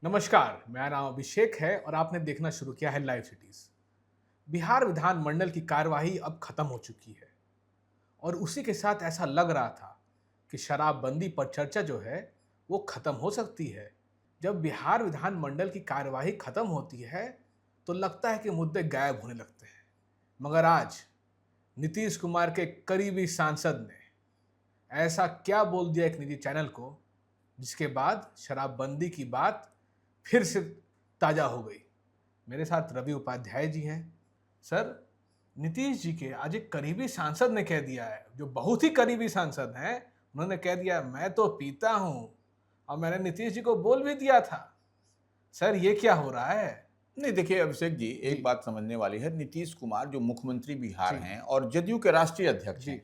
नमस्कार, मेरा नाम अभिषेक है और आपने देखना शुरू किया है लाइव सिटीज। बिहार विधानमंडल की कार्यवाही अब खत्म हो चुकी है और उसी के साथ ऐसा लग रहा था कि शराबबंदी पर चर्चा जो है वो खत्म हो सकती है। जब बिहार विधानमंडल की कार्यवाही खत्म होती है तो लगता है कि मुद्दे गायब होने लगते हैं, मगर आज नीतीश कुमार के करीबी सांसद ने ऐसा क्या बोल दिया एक निजी चैनल को, जिसके बाद शराबबंदी की बात फिर से ताजा हो गई। मेरे साथ रवि उपाध्याय जी हैं। सर, नीतीश जी के आज एक करीबी सांसद ने कह दिया है, जो बहुत ही करीबी सांसद हैं, उन्होंने कह दिया मैं तो पीता हूं और मैंने नीतीश जी को बोल भी दिया था। सर, ये क्या हो रहा है? नहीं, देखिए अभिषेक जी, जी एक बात समझने वाली है। नीतीश कुमार जो मुख्यमंत्री बिहार जी हैं और जदयू के राष्ट्रीय अध्यक्ष जी हैं,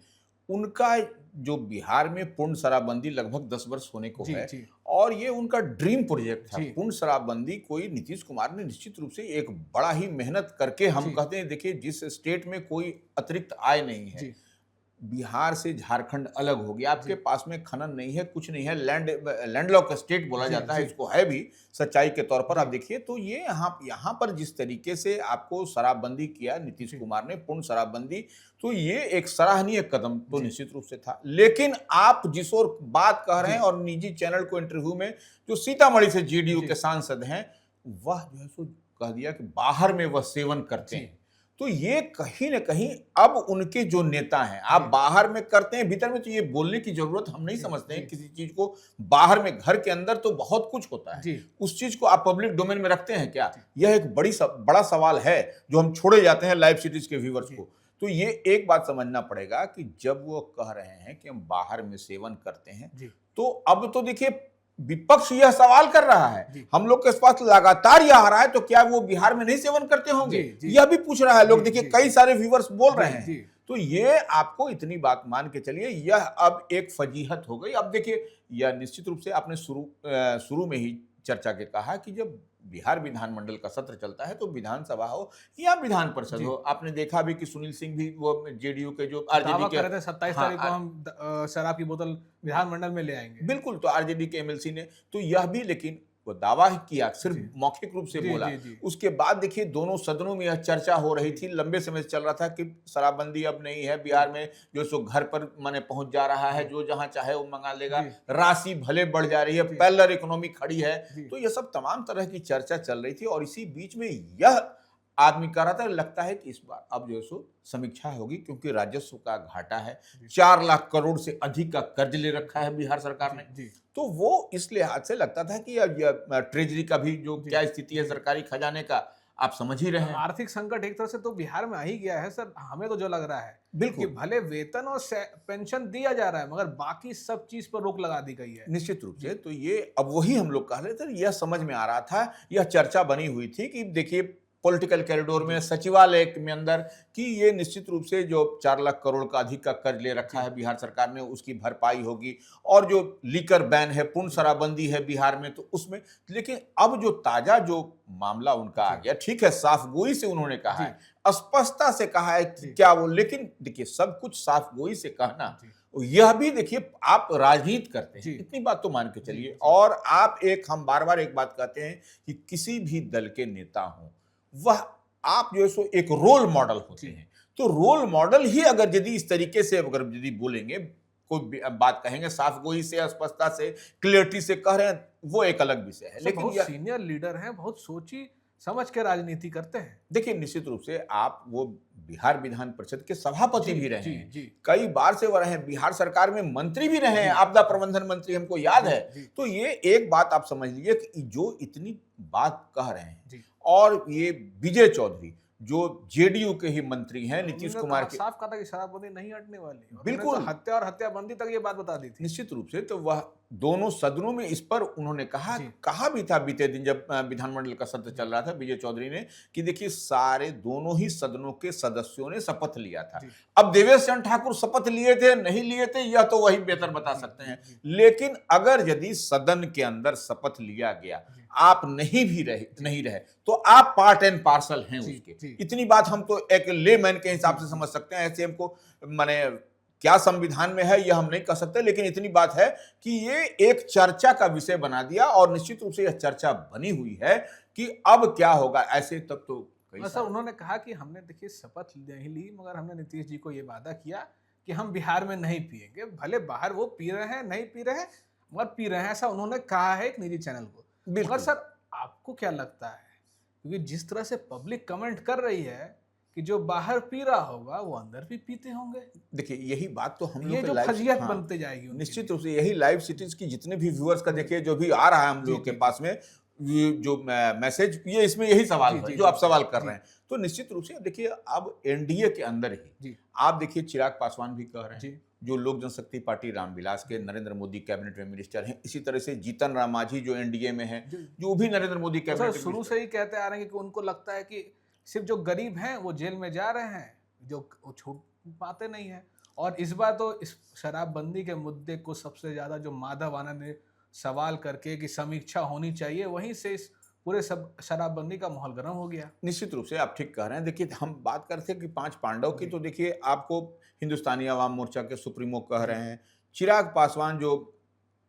उनका जो बिहार में पूर्ण शराबबंदी लगभग 10 वर्ष होने को जी है जी और ये उनका ड्रीम प्रोजेक्ट था। जी पूर्ण शराबबंदी कोई नीतीश कुमार ने निश्चित रूप से एक बड़ा ही मेहनत करके, हम जी कहते हैं, देखिए जिस स्टेट में कोई अतिरिक्त आय नहीं है, जी बिहार से झारखंड अलग हो गया, आपके जी पास में खनन नहीं है, कुछ नहीं है, लैंडलॉक स्टेट बोला जी जाता है जी इसको, है भी सच्चाई के तौर पर। आप जी देखिए तो ये यहाँ पर जिस तरीके से आपको शराबबंदी किया नीतीश जी कुमार ने, पूर्ण शराबबंदी, तो ये एक सराहनीय कदम तो जी निश्चित रूप से था। लेकिन आप जिस और बात कह रहे जी हैं और निजी चैनल को इंटरव्यू में जो सीतामढ़ी से जेडीयू के जी सांसद हैं, वह जो है सो कह दिया कि बाहर में वह सेवन करते जी हैं। तो ये कहीं न कहीं अब उनके जो नेता हैं, आप जी बाहर में करते हैं, भीतर में तो ये बोलने की ज़रूरत हम नहीं जी समझते जी हैं किसी चीज़ को। बाहर में, घर के अंदर तो बहुत कुछ होता है। जी उस चीज़ को आप पब्लिक डोमेन में रखते हैं क्या? जी यह एक बड़ा सवाल है, जो हम छोड़े जाते हैं लाइव सिटीज़ के व्यूअर्स जी को। तो ये एक बात समझना पड़ेगा कि जब वो कह रहे हैं कि हम बाहर में सेवन करते हैं, जी तो अब तो देखिए विपक्ष यह सवाल कर रहा है, जी हम लोग के पास लगातार यह आ रहा है, तो क्या वो बिहार में नहीं सेवन करते होंगे? जी जी यह भी पूछ रहा है लोग। जी देखिए जी कई सारे व्यूअर्स बोल जी रहे हैं। जी तो ये आपको इतनी बात मान के चलिए, यह अब एक फजीहत हो गई। अब देखिए, यह निश्चित रूप से आपने शुरू में ही चर्चा के कहा कि जब बिहार विधानमंडल का सत्र चलता है तो विधानसभा हो या विधान परिषद जी हो, आपने देखा भी कि सुनील सिंह भी वो जेडीयू के जो आरजेडी दावा के, कर रहे थे 27 हाँ, तारीख को हम शराब की बोतल विधानमंडल में ले आएंगे। बिल्कुल, तो आरजेडी के एमएलसी ने तो यह भी, लेकिन वो दावा ही किया, सिर्फ जी मौखिक रूप से जी बोला। जी जी उसके बाद देखिए दोनों सदनों में यह चर्चा हो रही जी थी, लंबे समय से चल रहा था कि शराबबंदी अब नहीं है जी बिहार में, जो सो घर पर माने पहुंच जा रहा है, जी जो जहां चाहे वो मंगा लेगा, जी राशि भले बढ़ जा रही है, जी पैरेलल इकोनॉमी खड़ी है। जी तो यह सब तमाम तरह की चर्चा चल रही थी और इसी बीच में यह आदमी कह रहा था, लगता है कि इस बार अब जो है सो समीक्षा होगी, क्योंकि राजस्व का घाटा है, जी 4 लाख करोड़ से अधिक का कर्ज ले रखा है बिहार सरकार जी ने। जी तो वो इस लिहाज से लगता था कि अब यह ट्रेजरी का भी जो जी क्या स्थिति है, जी सरकारी खजाने का, आप समझ ही रहे हैं। आर्थिक संकट एक तरह से तो बिहार में आ ही गया है सर। हमें तो जो लग रहा है कि बिल्कुल, भले वेतन और पेंशन दिया जा रहा है, मगर बाकी सब चीज पर रोक लगा दी गई है। निश्चित रूप से। जी तो ये अब वही हम लोग कह रहे थे, यह समझ में आ रहा था, यह चर्चा बनी हुई थी कि देखिए पॉलिटिकल कॉरिडोर में, जी सचिवालय में अंदर, कि ये निश्चित रूप से जो 4 लाख करोड़ का अधिक का कर्ज ले रखा जी है बिहार सरकार ने, उसकी भरपाई होगी। और जो लीकर बैन है, पूर्ण जी शराबबंदी है बिहार में, तो उसमें, लेकिन अब जो ताजा जो मामला उनका आ जी गया, ठीक है, साफ-गोई से उन्होंने कहा जी है, स्पष्टता से कहा है कि जी क्या वो, लेकिन देखिए सब कुछ साफ-गोई से कहना, जी यह भी देखिए आप राजनीति करते हैं, जी इतनी बात तो मान के जी चलिए। जी और आप एक, हम बार-बार एक बात कहते हैं कि किसी भी दल के नेता हों, वह आप जो है सो एक रोल मॉडल होते जी हैं। तो रोल मॉडल ही अगर यदि इस तरीके से अगर यदि बोलेंगे, कोई बात कहेंगे साफ-गोई से, स्पष्टता से, क्लैरिटी से कह रहे हैं, वो एक अलग विषय है। सर, लेकिन बहुत यह सीनियर लीडर हैं, बहुत सोची समझ के राजनीति करते हैं। देखिए निश्चित रूप से आप वो बिहार विधान परिषद के सभापति जी भी रहे जी हैं, जी कई बार से वो रहे हैं, बिहार सरकार में मंत्री भी रहे हैं, जी आपदा प्रबंधन मंत्री, हमको याद जी है। जी तो ये एक बात आप समझ लीजिए कि जो इतनी बात कह रहे हैं, जी और ये विजय चौधरी जो जेडीयू के ही मंत्री हैं, नीतीश उन्होंने कुमार के, साफ कहा था कि शराबबंदी नहीं हटने वाली, और उन्होंने तो बिल्कुल हत्या और हत्याबंदी तक ये बात बता दी थी। निश्चित रूप से, तो वह दोनों सदनों में इस पर उन्होंने जी कहा भी था बीते दिन, जब विधानमंडल का सत्र चल रहा था, विजय चौधरी ने, कि देखिए सारे दोनों ही सदनों के सदस्यों ने शपथ लिया था। जी अब देवेश चंद्र ठाकुर शपथ लिए थे नहीं लिए थे, यह तो वही बेहतर बता जी सकते जी हैं। जी लेकिन अगर यदि सदन के अंदर शपथ लिया गया, जी आप नहीं रहे, तो आप पार्ट एंड पार्सल हैं जी उसके। जी इतनी बात हम तो एक लेमैन के हिसाब जी से जी समझ सकते हैं, ऐसे हमको माने क्या संविधान में है यह हम नहीं कह सकते, लेकिन इतनी बात है कि ये एक चर्चा का विषय बना दिया और निश्चित रूप से यह चर्चा बनी हुई है कि अब क्या होगा। ऐसे तब तो कई सर सारे उन्होंने कहा कि हमने देखिए शपथ नहीं ली, मगर हमने नीतीश जी को ये वादा किया कि हम बिहार में नहीं पिएंगे। भले बाहर वो पी रहे हैं, नहीं पी रहे हैं, मगर पी रहे हैं, ऐसा उन्होंने कहा है एक निजी चैनल को। मगर बिल्कुल। सर आपको क्या लगता है, क्योंकि जिस तरह से पब्लिक कमेंट कर रही है कि जो बाहर पी रहा होगा वो अंदर भी पीते होंगे, देखिए यही बात तो हम ये लोग के जो लाइव, फजीहत हाँ, बनते जाएगी उनके निश्चित लिए। रूप से यही लाइव सिटीज की जितने भी व्यूअर्स का देखिए जो भी आ रहा है हम जी लोगों के जी पास में, ये जो मैसेज, ये इसमें यही सवाल जी है जी जो जी आप सवाल कर जी रहे हैं। तो निश्चित रूप से देखिए अब एनडीए के अंदर ही जी आप देखिए चिराग पासवान भी कह रहे हैं, जी जो लोक जनशक्ति पार्टी रामविलास के नरेंद्र मोदी कैबिनेट में मिनिस्टर हैं, इसी तरह से जीतन राम मांझी जो एनडीए में है, जी। जो भी नरेंद्र मोदी तो सर कैबिनेट में शुरू मिनिस्टर। से ही कहते आ रहे हैं कि उनको लगता है कि सिर्फ जो गरीब हैं वो जेल में जा रहे हैं, जो वो छूट पाते नहीं हैं। और इस बार तो इस शराबबंदी के मुद्दे को सबसे ज्यादा जो माधव आनंद ने सवाल करके कि समीक्षा होनी चाहिए, वहीं से इस पूरे सब शराबबंदी का माहौल गर्म हो गया। निश्चित रूप से आप ठीक कह रहे हैं। देखिए हम बात करते हैं कि पांच पांडव की, जी तो देखिए आपको हिंदुस्तानी अवाम मोर्चा के सुप्रीमो कह जी रहे हैं, चिराग पासवान जो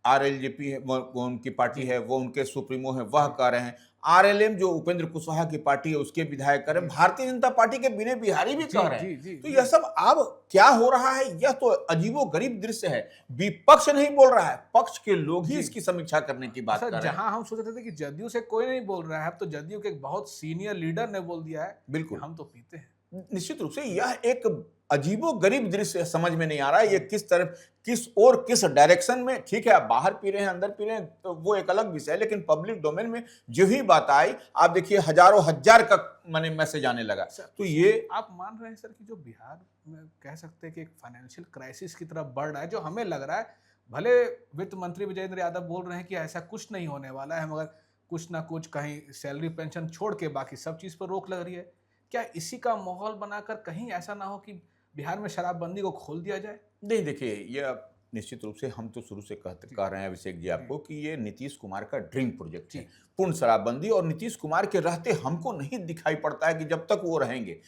आरएलजेपी है, वो उनकी पार्टी जी है, वो उनके सुप्रीमो है, वह जी कह रहे हैं, आरएलएम जो उपेंद्र कुशवाहा की पार्टी है उसके विधायक कह रहे हैं, जी भारतीय जनता पार्टी के विनय बिहारी भी जी कह रहे हैं। जी जी तो जी यह सब अब क्या हो रहा है, यह तो अजीबोगरीब दृश्य है। विपक्ष नहीं बोल रहा है, पक्ष के लोग ही जी। इसकी समीक्षा करने की बात सर कर रहे हैं। जहां हम सोच रहे थे कि जदयू से कोई नहीं बोल रहा है, अब तो जदयू के एक बहुत सीनियर लीडर ने बोल दिया है कि बिल्कुल। हम तो पीते हैं। निश्चित रूप से यह एक अजीबो-गरीब दृश्य समझ में नहीं आ रहा है, ये किस तरफ, किस ओर, किस डायरेक्शन में। ठीक है, आप बाहर पी रहे हैं, अंदर पी रहे हैं, तो वो एक अलग विषय है, लेकिन पब्लिक डोमेन में जो ही बात आई, आप देखिए हजारों हजार का माने मैसेज आने लगा। सर तो ये आप मान रहे हैं सर कि जो बिहार में कह सकते हैं कि एक फाइनेंशियल क्राइसिस की तरफ बढ़ रहा है, जो हमें लग रहा है, भले वित्त मंत्री विजेंद्र यादव बोल रहे हैं कि ऐसा कुछ नहीं होने वाला है, मगर कुछ ना कुछ कहीं सैलरी पेंशन छोड़ के बाकी सब चीज पर रोक लग रही है। क्या इसी का माहौल बनाकर कहीं ऐसा ना हो कि बिहार में शराबबंदी को खोल दिया जाए? नहीं, देखिए ये निश्चित रूप से हम तो शुरू से जी कह रहे हैं अभिषेक जी जी आपको कि ये नीतीश कुमार का ड्रीम प्रोजेक्ट है, जी पूर्ण शराबबंदी। और नीतीश कुमार के रहते हमको नहीं दिखाई पड़ता है कि जब तक वो रहेंगे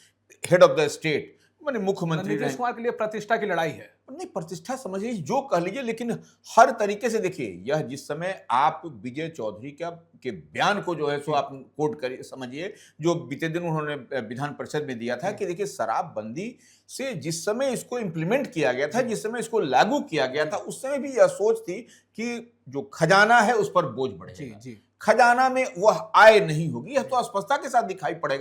हेड ऑफ द स्टेट, माने मतलब मुख्यमंत्री नीतीश रहेंगे, कुमार के लिए प्रतिष्ठा की लड़ाई है। नहीं प्रतिष्ठा समझिए जो कह लीजिए, लेकिन हर तरीके से देखिए यह जिस समय आप विजय चौधरी का के बयान को जो है सो जी आप कोट करिए, समझिए जो बीते दिन उन्होंने विधान परिषद में दिया था जी कि देखिए शराबबंदी से जिस समय इसको इम्प्लीमेंट किया गया था, जी जिस समय इसको लागू किया गया जी था, उस समय भी यह सोच थी कि जो खजाना है उस पर बोझ जी बढ़ेगा, जी खजाना में वह आय नहीं होगी। यह तो स्पष्टता के साथ दिखाई पड़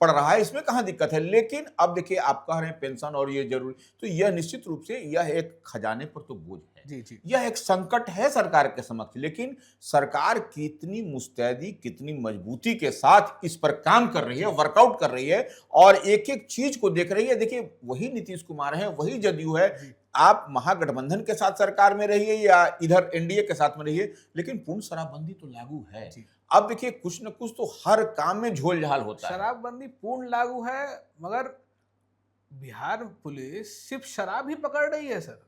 रहा है, इसमें कहां दिक्कत है। लेकिन अब देखिए आप कह रहे हैं पेंशन और ये जरूरी, तो यह निश्चित रूप से यह एक खजाने पर तो बोझ है, जी जी यह एक संकट है सरकार के समक्ष। लेकिन सरकार कितनी मुस्तैदी, कितनी मजबूती के साथ इस पर काम कर रही है, जी वर्कआउट कर रही है और एक एक चीज को देख रही है। देखिए वही नीतीश कुमार है, वही जदयू है। जी आप महागठबंधन के साथ सरकार में रहिए या इधर एनडीए के साथ में रहिए, लेकिन पूर्ण शराबबंदी तो लागू है। जी अब देखिए कुछ न कुछ तो हर काम में झोल झाल होता है। शराबबंदी पूर्ण लागू है, मगर बिहार पुलिस सिर्फ शराब ही पकड़ रही है सर,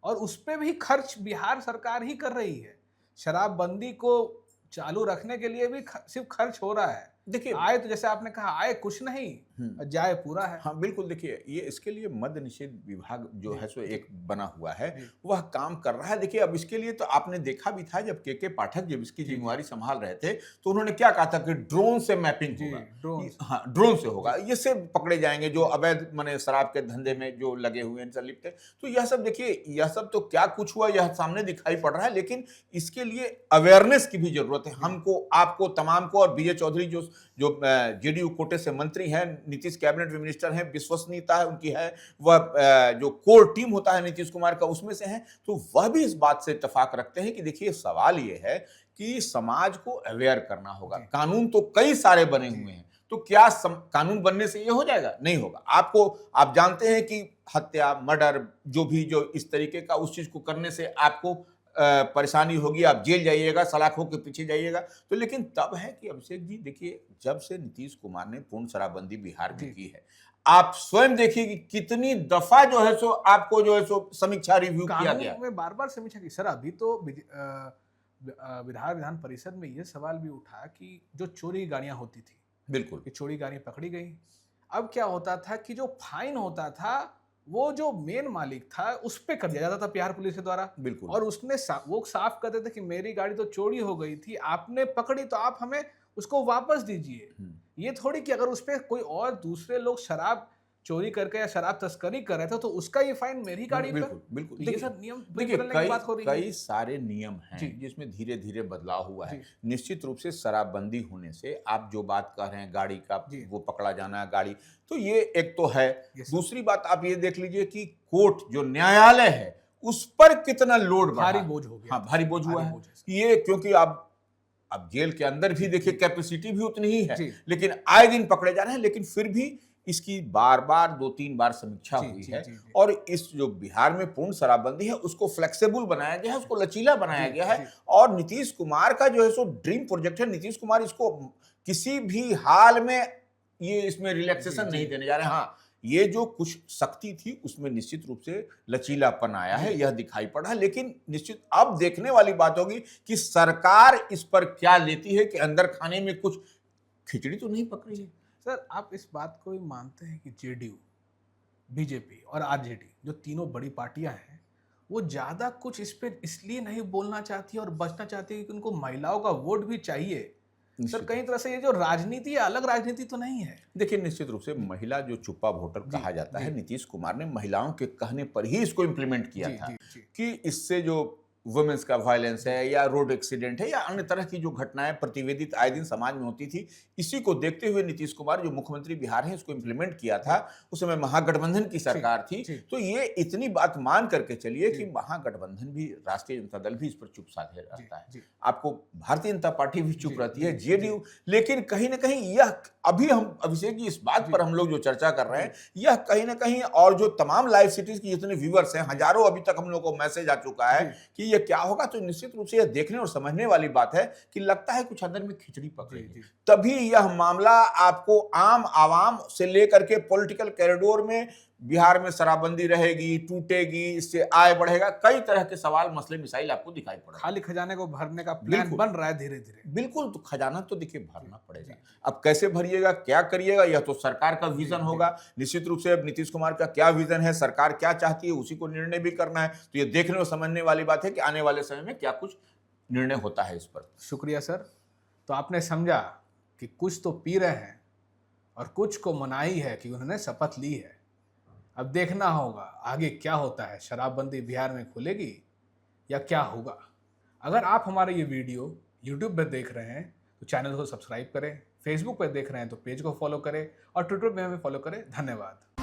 और उस पे भी खर्च बिहार सरकार ही कर रही है। शराबबंदी को चालू रखने के लिए भी सिर्फ खर्च हो रहा है। देखिए आय तो जैसे आपने कहा, आय कुछ नहीं, जाय पूरा है। हाँ, बिल्कुल। देखिए ये इसके लिए मद्य निषेध विभाग जो जी है सो जी एक बना हुआ है, जी वह काम कर रहा है। देखिए अब इसके लिए तो आपने देखा भी था जब के पाठक जब इसकी जी जी जिम्मेवारी संभाल रहे थे, तो उन्होंने क्या कहा था कि ड्रोन से मैपिंग जी होगा। ड्रोन से। हाँ, ड्रोन से होगा, जी ये से पकड़े जाएंगे जो जी अवैध माने शराब के धंधे में जो लगे हुए हैं, संलिप्त है। तो यह सब देखिए, यह सब तो क्या कुछ हुआ यह सामने दिखाई पड़ रहा है, लेकिन इसके लिए अवेयरनेस की भी जरूरत है, जी हमको, आपको, तमाम को। और विजय चौधरी जो जो जेडीयू कोटे से मंत्री हैं, नीतीश कैबिनेट में मिनिस्टर हैं, विश्वसनीयता है उनकी है, वह जो कोर टीम होता है नीतीश कुमार का उसमें से हैं, तो वह भी इस बात से इत्तेफाक रखते हैं कि देखिए सवाल ये है कि समाज को अवेयर करना होगा। जी कानून तो कई सारे बने जी हुए हैं, तो क्या कानून बनने से ये हो जाएगा? नहीं होगा। आपको, आप जानते हैं कि हत्या, मर्डर, जो भी जो इस तरीके का, उस चीज को करने से आपको परेशानी होगी, आप जेल जाइएगा, सलाखों के पीछे जाइएगा। तो लेकिन तब है कि अभिषेक जी देखिए, जब से नीतीश कुमार ने पूर्ण शराबबंदी बिहार में जी की है, आप स्वयं देखिए कि कितनी दफा जो है सो आपको जो है सो समीक्षा रिव्यू किया गया। कानून में बार बार समीक्षा की। सर अभी तो विधान परिषद में ये सवाल भी उठा कि जो चोरी गाड़ियां होती थी, बिल्कुल। कि चोरी गाड़ी पकड़ी गई। अब क्या होता था कि जो फाइन होता था वो जो मेन मालिक था उस पे कर दिया जाता था बिहार पुलिस के द्वारा। बिल्कुल। और वो साफ कहते थे कि मेरी गाड़ी तो चोरी हो गई थी, आपने पकड़ी तो आप हमें उसको वापस दीजिए। हुँ। ये थोड़ी कि अगर उस पे कोई और दूसरे लोग शराब चोरी करके या शराब तस्करी कर रहे थे तो उसका ये फाइन मेरी गाड़ी पर। बिल्कुल, बिल्कुल। तो ये देखिए सब नियम देखिए बदलने की कई बात हो रही है। कई सारे नियम हैं जी, जिसमें धीरे-धीरे बदलाव हुआ है। जी, निश्चित रूप से शराबबंदी होने से आप जो बात कर रहे हैं गाड़ी का जी। वो पकड़ा जाना गाड़ी, तो ये एक तो है। Yes sir. दूसरी बात आप ये देख लीजिए कि कोर्ट जो न्यायालय है, उस पर कितना लोड बढ़ा भारी है। बोझ हो गया हाँ, था भारी सर, बोझ हुआ भारी है। बोझ है सर। ये क्योंकि अब जेल के अंदर भी जी, देखिए जी। कैपेसिटी भी उतनी ही है, जी, लेकिन आए दिन पकड़े जा रहे हैं, लेकिन फिर भी इसकी बार-बार 2-3 बार समीक्षा जी, हुई जी, है जी, जी। और इस जो बिहार में पूर्ण शराबबंदी है, उसको फ्लेक्सिबल बनाया गया है, उसको लचीला बनाया जी, गया है जी। और नीतीश कुमार का जो है सो ड्रीम प्रोजेक्ट है। नीतीश कुमार इसको किसी भी हाल में ये इसमें जी, रिलैक्सेशन जी। नहीं देने जा रहे हैं। हाँ, ये जो कुछ सख्ती थी, उसमें निश्चित रूप से लचीलापन आया है, जी। यह दिखाई पड़ा है। लेकिन निश्चित अब देखने वाली बात होगी कि सरकार इस पर क्या लेती है कि अंदर खाने में कुछ खिचड़ी तो नहीं पक रही है। सर आप इस बात को भी मानते हैं कि जेडीयू, बीजेपी और आरजेडी जो तीनों बड़ी पार्टियां हैं, वो ज्यादा कुछ इस पे इसलिए नहीं बोलना चाहती है और बचना चाहती है कि उनको महिलाओं का वोट भी चाहिए। सर निश्चित कई रूप तरह से। से ये जो राजनीति है अलग राजनीति तो नहीं है। देखिए, निश्चित रूप से महिला जो चुप्पा वोटर जी, कहा जाता जी, है, नीतीश कुमार ने महिलाओं के कहने पर ही इसको इम्प्लीमेंट किया जी, था जी, जी, कि इससे जो वुमेन्स का वायलेंस जी, है या रोड एक्सीडेंट है या अन्य तरह की जो घटनाएं प्रतिवेदित आए दिन समाज में होती थी, इसी को देखते हुए नीतीश कुमार जो मुख्यमंत्री बिहार हैं इसको इम्प्लीमेंट किया था। उस समय महागठबंधन की सरकार थी। जी, तो ये इतनी बात मान करके चलिए जी, कि महागठबंधन भी, राष्ट्रीय जनता दल भी इस पर चुप साधे जी, रहता है। जी, आपको भारतीय जनता पार्टी भी चुप जी, रहती जी, है, जी, जेडीयू। लेकिन कहीं न कहीं यह अभी हम अभिषेक जी इस बात जी, पर हम लोग जो चर्चा कर रहे जी, हैं, यह कहीं न कहीं और जो तमाम लाइव सिटीज़ के जितने व्यूअर्स हैं, हज़ारों अभी तक हम लोग को मैसेज आ चुका है जी, कि ये क्या होगा? तो निश्चित रूप से यह देखने और समझने वाली बात है कि लगता है कुछ अंदर में खिचड़ी पक जी, रही है। जी, तभी यह मामला आपको आम आवाम से लेकर के पॉलिटिकल कॉरिडोर में बिहार में शराबबंदी रहेगी, टूटेगी, इससे आय बढ़ेगा, कई तरह के सवाल, मसले, मिसाइल आपको दिखाई पड़ रहे हैं। खाली खजाने को भरने का प्लान बिल्कुल। बन रहा है धीरे धीरे। बिल्कुल, तो खजाना तो देखिए भरना पड़ेगा। जी, अब कैसे भरिएगा, क्या करिएगा, यह तो सरकार का जी, विज़न जी, होगा। निश्चित रूप से अब नीतीश कुमार का क्या विज़न है, सरकार क्या चाहती है, उसी को निर्णय भी करना है। तो ये देखने और समझने वाली बात है कि आने वाले समय में क्या कुछ निर्णय होता है इस पर। शुक्रिया सर। तो आपने समझा कि कुछ तो पी रहे हैं और कुछ को मनाही है कि उन्होंने शपथ ली है। अब देखना होगा आगे क्या होता है, शराबबंदी बिहार में खुलेगी या क्या होगा। अगर आप हमारे ये वीडियो यूट्यूब पर देख रहे हैं तो चैनल को सब्सक्राइब करें, फेसबुक पर देख रहे हैं तो पेज को फॉलो करें और ट्विटर पे हमें फॉलो करें। धन्यवाद।